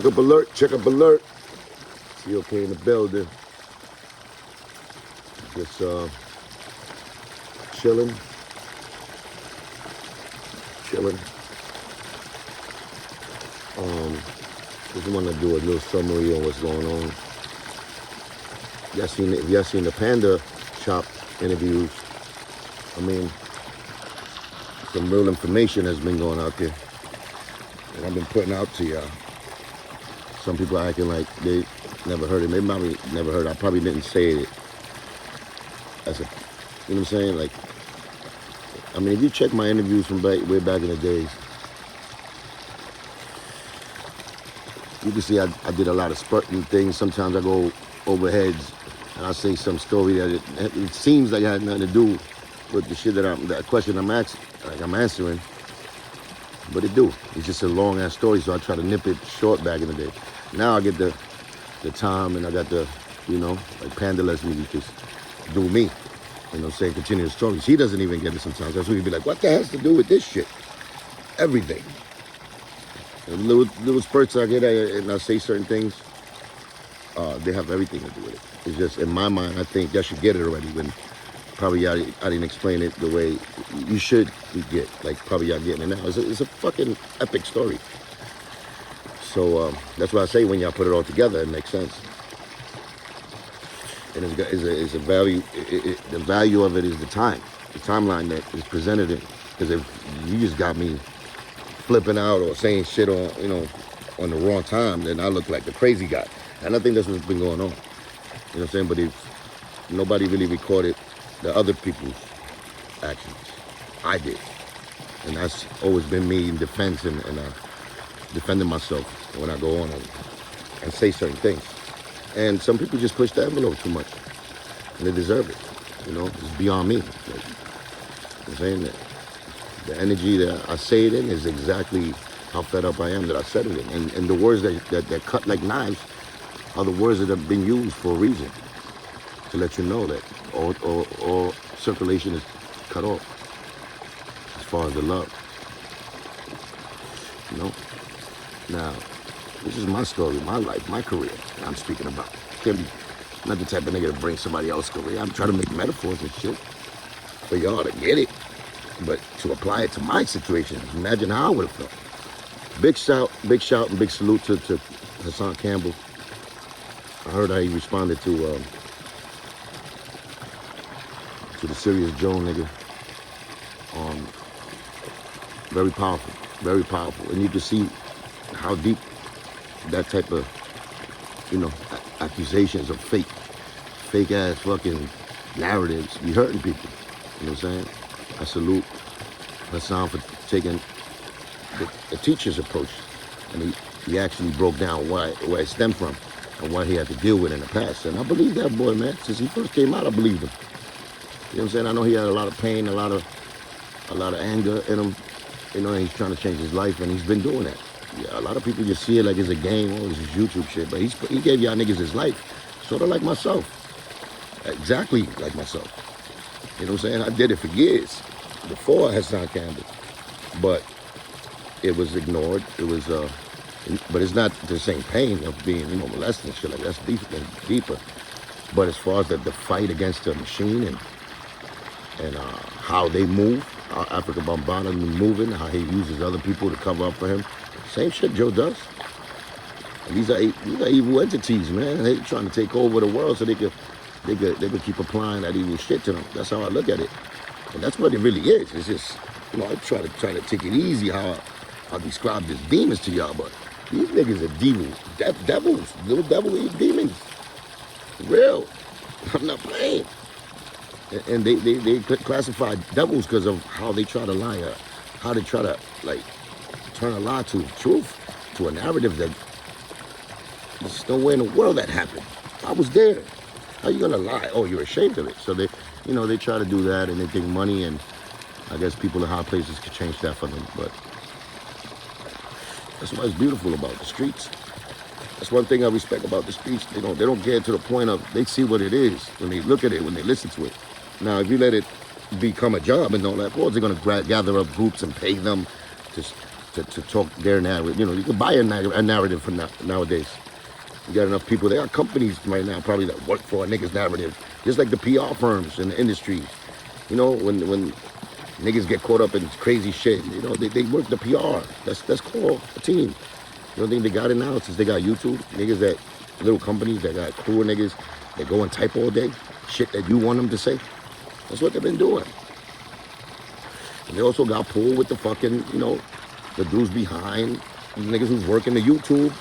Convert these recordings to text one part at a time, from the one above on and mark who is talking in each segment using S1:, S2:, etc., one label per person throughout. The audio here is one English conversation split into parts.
S1: Check up alert. COK in the building. Just chilling. Just want to do a little summary on what's going on. If y'all seen the Panda Shop interviews, I mean, some real information has been going out there. And I've been putting out to y'all. Some people are acting like they never heard it. Maybe probably never heard it. I probably didn't say it as a, you know what I'm saying? Like, I mean, if you check my interviews from way back in the days, you can see I did a lot of spurting things. Sometimes I go over heads and I say some story that it seems like it had nothing to do with the shit that question I'm answering. But it do. It's just a long ass story, so I try to nip it short back in the day. Now I get the time and I got the, like Panda lets me just do me. Saying continuous stories. He doesn't even get it sometimes. That's when he'd be like, what the hell has to do with this shit? Everything. And little spurts I get and I say certain things, they have everything to do with it. It's just, in my mind, I think y'all should get it already when probably I didn't explain it the way you should get. Like, probably y'all getting it now. It's a fucking epic story. So that's why I say when y'all put it all together, it makes sense. And it's a value. The value of it is the timeline that is presented in. Because if you just got me flipping out or saying shit on the wrong time, then I look like the crazy guy. And I think that's what's been going on. You know what I'm saying? But if nobody really recorded the other people's actions, I did. And that's always been me in defense and defending myself when I go on and say certain things. And some people just push the envelope too much. And they deserve it. It's beyond me. Like, I'm saying that the energy that I say it in is exactly how fed up I am that I said it in. And the words that cut like knives are the words that have been used for a reason. To let you know that all circulation is cut off. As far as the love. Now, this is my story, my life, my career that I'm speaking about. I'm not the type of nigga to bring somebody else's career. I'm trying to make metaphors and shit for y'all to get it. But to apply it to my situation, imagine how I would have felt. Big shout and big salute to Hassan Campbell. I heard how he responded to the Serious Joe nigga. Very powerful, very powerful. And you can see how deep that type of, accusations of fake ass fucking narratives be hurting people. You know what I'm saying? I salute Hassan for taking the teacher's approach. And he actually broke down where it stemmed from and what he had to deal with in the past. And I believe that boy, man. Since he first came out, I believed him. You know what I'm saying? I know he had a lot of pain, a lot of anger in him. And he's trying to change his life, and he's been doing that. Yeah, a lot of people just see it like it's a game, it's his YouTube shit. But he gave y'all niggas his life, sort of like myself. Exactly like myself. You know what I'm saying? I did it for years before Hassan Campbell, but it was ignored. It was, but it's not the same pain of being, molested and shit like that. That's deeper. But as far as the fight against the machine and how they move, how Africa Bambaataa moving, how he uses other people to cover up for him, same shit Joe does. And these are evil entities, man. They're trying to take over the world so they could keep applying that evil shit to them. That's how I look at it. And that's what it really is. It's just, I try to take it easy how I describe these demons to y'all, but these niggas are devils, little devil demons. Real. I'm not playing. And they classify devils because of how they try to lie, how they try to, turn a lie to truth, to a narrative that there's nowhere in the world that happened. I was there. How you gonna lie? Oh, you're ashamed of it. So they try to do that, and they think money and I guess people in high places could change that for them. But that's why it's beautiful about the streets. That's one thing I respect about the streets. They don't get to the point of they see what it is when they look at it, when they listen to it. Now, if you let it become a job and all that, well, they're gonna gather up groups and pay them to to talk their narrative. You know, you can buy a narrative for nowadays. You got enough people. They got companies right now probably that work for a nigga's narrative, just like the PR firms in the industry. You know, when niggas get caught up in crazy shit, you know, they work the PR. That's called a team. You don't think they got it now since they got YouTube? Niggas that, little companies that got crew of niggas that go and type all day, shit that you want them to say. That's what they've been doing. And they also got pulled with the fucking, you know, the dudes behind, the niggas who's working the YouTube,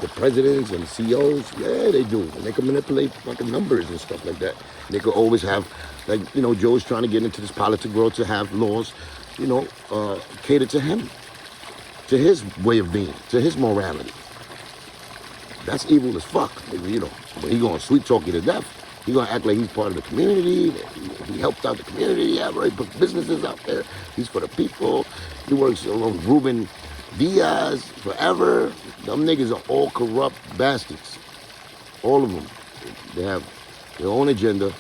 S1: the presidents and CEOs. Yeah, they do. And they can manipulate fucking numbers and stuff like that. They could always have, like, you know, Joe's trying to get into this politic world to have laws, you know, catered to him, to his way of being, to his morality. That's evil as fuck, you know. But he gonna sweet talk you to death. He gonna act like he's part of the community. He helped out the community. Yeah, right. Put businesses out there. He's for the people. He works along with Ruben Diaz forever. Them niggas are all corrupt bastards. All of them. They have their own agenda,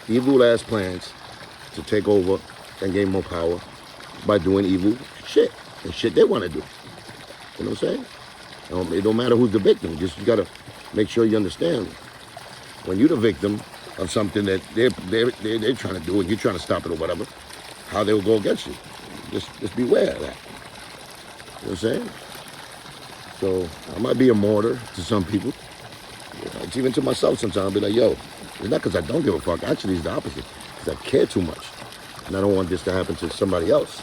S1: evil ass plans to take over and gain more power by doing evil shit and shit they want to do. You know what I'm saying? It don't matter who's the victim. Just you gotta make sure you understand when you're the victim of something that they're trying to do and you're trying to stop it or whatever, how they will go against you. Just beware of that. You know what I'm saying? So I might be a martyr to some people. It's even to myself sometimes. I'll be like, yo, it's not because I don't give a fuck. Actually, it's the opposite. Because I care too much. And I don't want this to happen to somebody else.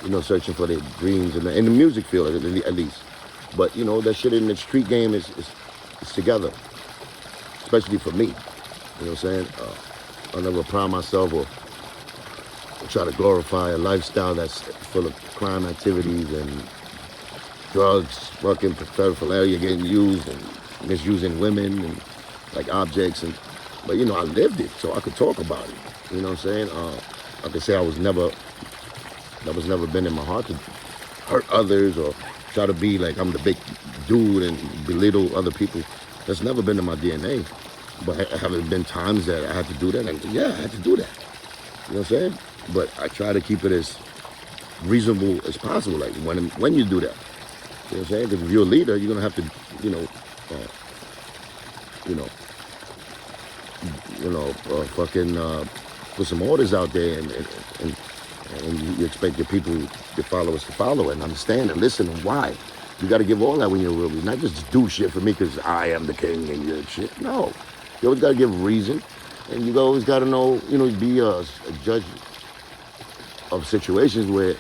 S1: You know, searching for their dreams in the music field at least. But, you know, that shit in the street game is together. Especially for me. You know what I'm saying? I'll never pride myself or try to glorify a lifestyle that's full of crime activities and drugs, fucking paraphernalia getting used and misusing women and like objects. But, you know, I lived it, so I could talk about it. You know what I'm saying? I could say that was never been in my heart to hurt others or try to be like I'm the big dude and belittle other people. That's never been in my DNA. But have there been times that I had to do that? And yeah, I had to do that. You know what I'm saying? But I try to keep it as reasonable as possible. Like when you do that, you know what I'm saying? Because if you're a leader, you're gonna have to, fucking put some orders out there, and you expect your people, your followers, to follow it and understand and listen and why. You got to give all that when you're a real leader. Not just do shit for me because I am the king and you're shit. No, you always got to give reason, and you always got to know, be a judge of situations where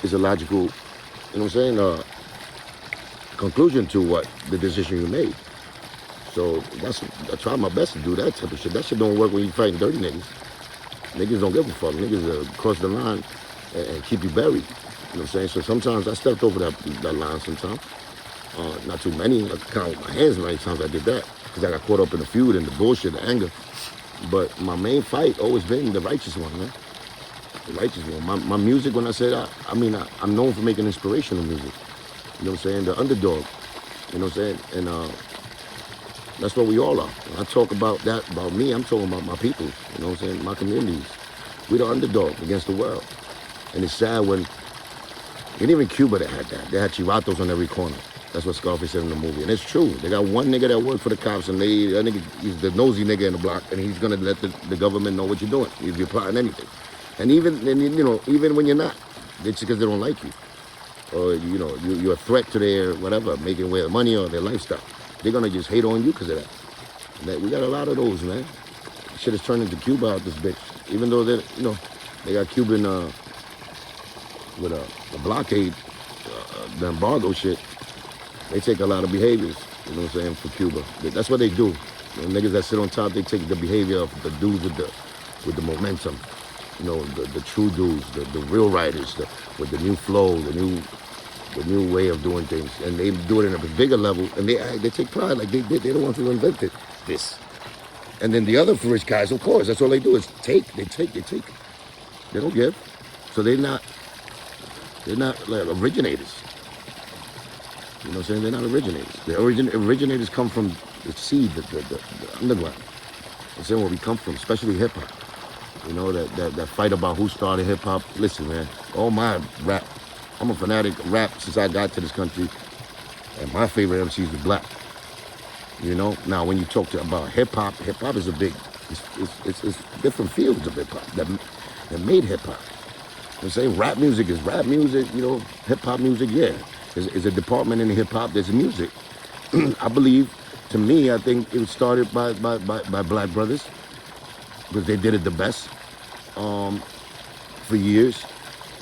S1: it's a logical, conclusion to what the decision you made. So I try my best to do that type of shit. That shit don't work when you fighting dirty niggas. Niggas don't give a fuck. Niggas cross the line and keep you buried. You know what I'm saying? So sometimes I stepped over that line sometimes. Not too many. I can count with my hands how many times I did that. Because I got caught up in the feud and the bullshit, the anger. But my main fight always been the righteous one, man. The righteous one. My music, when I say that, I'm known for making inspirational music. You know what I'm saying? The underdog. You know what I'm saying? And that's what we all are. When I talk about that, about me, I'm talking about my people. You know what I'm saying? My communities. We're the underdog against the world. And it's sad when, and even Cuba, they had that. They had chivatos on every corner. That's what Scarface said in the movie. And it's true. They got one nigga that worked for the cops, and that nigga, he's the nosy nigga in the block, and he's gonna let the government know what you're doing if you're plotting anything. And even when you're not, it's because they don't like you, or you're a threat to their whatever, making away their money or their lifestyle. They're gonna just hate on you because of that. We got a lot of those, man. Shit is turning to Cuba out this bitch. Even though they got Cuban with a blockade, the embargo shit. They take a lot of behaviors, you know what I'm saying, for Cuba. That's what they do. Niggas that sit on top, they take the behavior of the dudes with the momentum. The true dudes, the real writers, with the new flow, the new way of doing things. And they do it at a bigger level, and they take pride, like they're the ones who invented this. And then the other rich guys, of course, that's all they do is take. They take. They don't give. So they're not like originators. You know what I'm saying? They're not originators. The originators come from the seed, the underground. That's where we come from, especially hip-hop. That fight about who started hip-hop. Listen, man, all my rap I'm a fanatic of rap since I got to this country, and my favorite MCs were black. You know. Now, when you talk about hip hop is a big. It's different fields of hip hop that made hip hop. I'm saying rap music is rap music. You know, hip hop music, yeah, is a department in hip hop. There's music. I believe. To me, I think it was started by black brothers because they did it the best for years,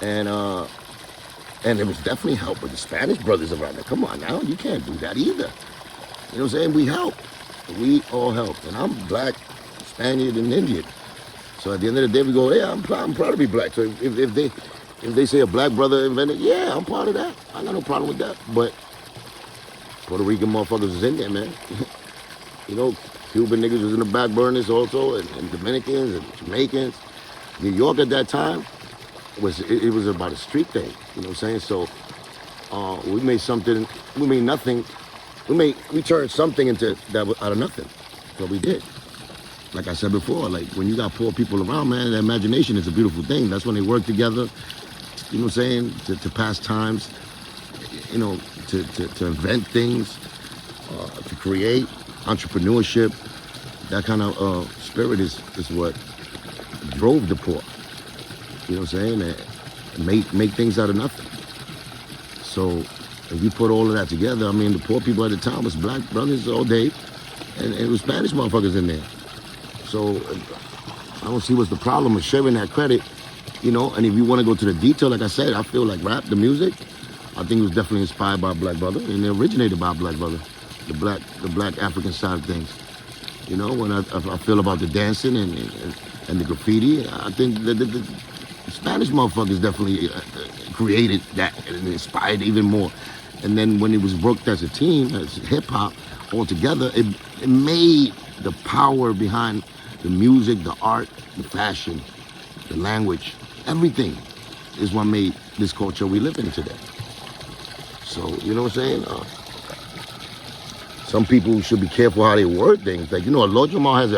S1: and it was definitely help with the Spanish brothers around there. Come on now, you can't do that either. You know what I'm saying? We helped. We all helped, and I'm black, Spaniard, and Indian. So at the end of the day, we go, yeah, I'm proud to be black. So if they say a black brother invented, yeah, I'm part of that. I got no problem with that, but. Puerto Rican motherfuckers is in there, man. You know, Cuban niggas was in the back burners also, and Dominicans and Jamaicans. New York at that time was about a street thing. You know what I'm saying? So we made something. We made nothing. We turned something into that out of nothing. That's what we did. Like I said before, like when you got poor people around, man, the imagination is a beautiful thing. That's when they work together. You know what I'm saying? To pass times. You know, to invent things, to create entrepreneurship. That kind of spirit is what drove the poor. You know what I'm saying? And make things out of nothing. So if you put all of that together, I mean, the poor people at the time was black brothers all day, and it was Spanish motherfuckers in there. So I don't see what's the problem with sharing that credit, you know. And if you want to go to the detail, like I said, I feel like rap, the music, I think it was definitely inspired by a black brother, and it originated by a black brother, the black African side of things. You know, when I feel about the dancing and the graffiti, I think the Spanish motherfuckers definitely created that and inspired even more. And then when it was worked as a team, as hip hop, all together, it made the power behind the music, the art, the fashion, the language, everything is what made this culture we live in today. So, you know what I'm saying? Some people should be careful how they word things. Like, you know, Lord Jamal has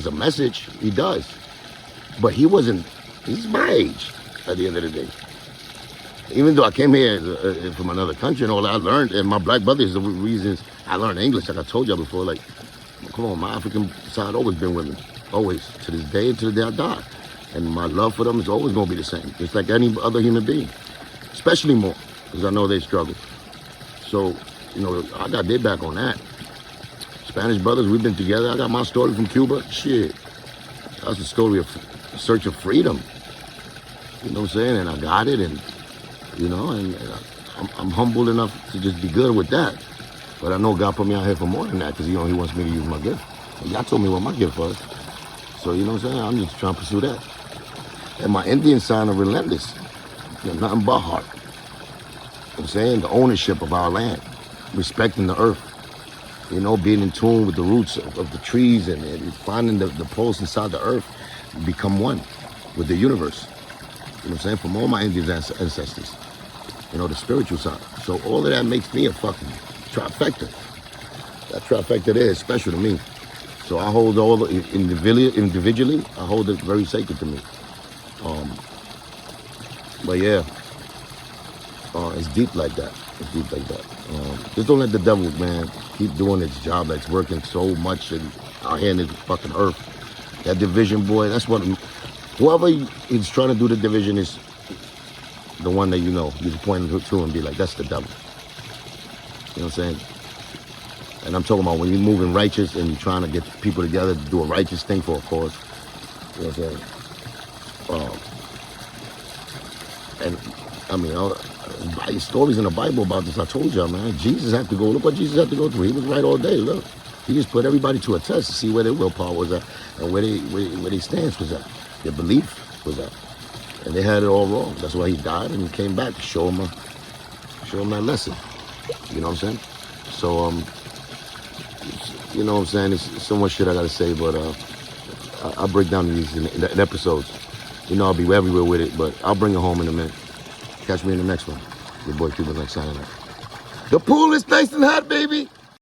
S1: a message. He does. But he's my age at the end of the day. Even though I came here from another country and all that, I learned, and my black brother is the reasons I learned English, like I told y'all before. Like, come on, my African side always been with me. Always. To this day, until the day I die. And my love for them is always going to be the same. Just like any other human being. Especially more, because I know they struggle. So, you know, I got their back on that. Spanish brothers, we've been together. I got my story from Cuba. Shit. That's the story of search of freedom. You know what I'm saying? And I got it, and, you know, and I'm humble enough to just be good with that. But I know God put me out here for more than that, because, you know, he wants me to use my gift. And y'all told me what my gift was. So, you know what I'm saying? I'm just trying to pursue that. And my Indian side are relentless. You know, nothing but heart. You know what I'm saying? The ownership of our land. Respecting the earth. You know, being in tune with the roots of the trees and finding the pulse inside the earth. Become one with the universe. You know what I'm saying? From all my Indian ancestors. You know, the spiritual side. So all of that makes me a fucking trifecta. That trifecta there is special to me. So I hold all the individually, I hold it very sacred to me. But yeah, it's deep like that. It's deep like that. Just don't let the devil, man, keep doing its job that's working so much out here in this fucking earth. That division, boy, that's what, whoever is trying to do the division is the one that you know, you can point to and be like, that's the devil. You know what I'm saying? And I'm talking about when you're moving righteous and you're trying to get people together to do a righteous thing for a cause. You know what I'm saying? And I mean, stories in the Bible about this, I told y'all, man. Jesus had to go, look what Jesus had to go through. He was right all day, look. He just put everybody to a test to see where their willpower was at and where their stance was at, their belief was at. And they had it all wrong. That's why he died and he came back to show them that lesson. You know what I'm saying? So, you know what I'm saying? It's so much shit I gotta say, but I'll break down these in episodes. You know I'll be everywhere with it, but I'll bring it home in a minute. Catch me in the next one. Your boy Cuban signing out. The pool is nice and hot, baby.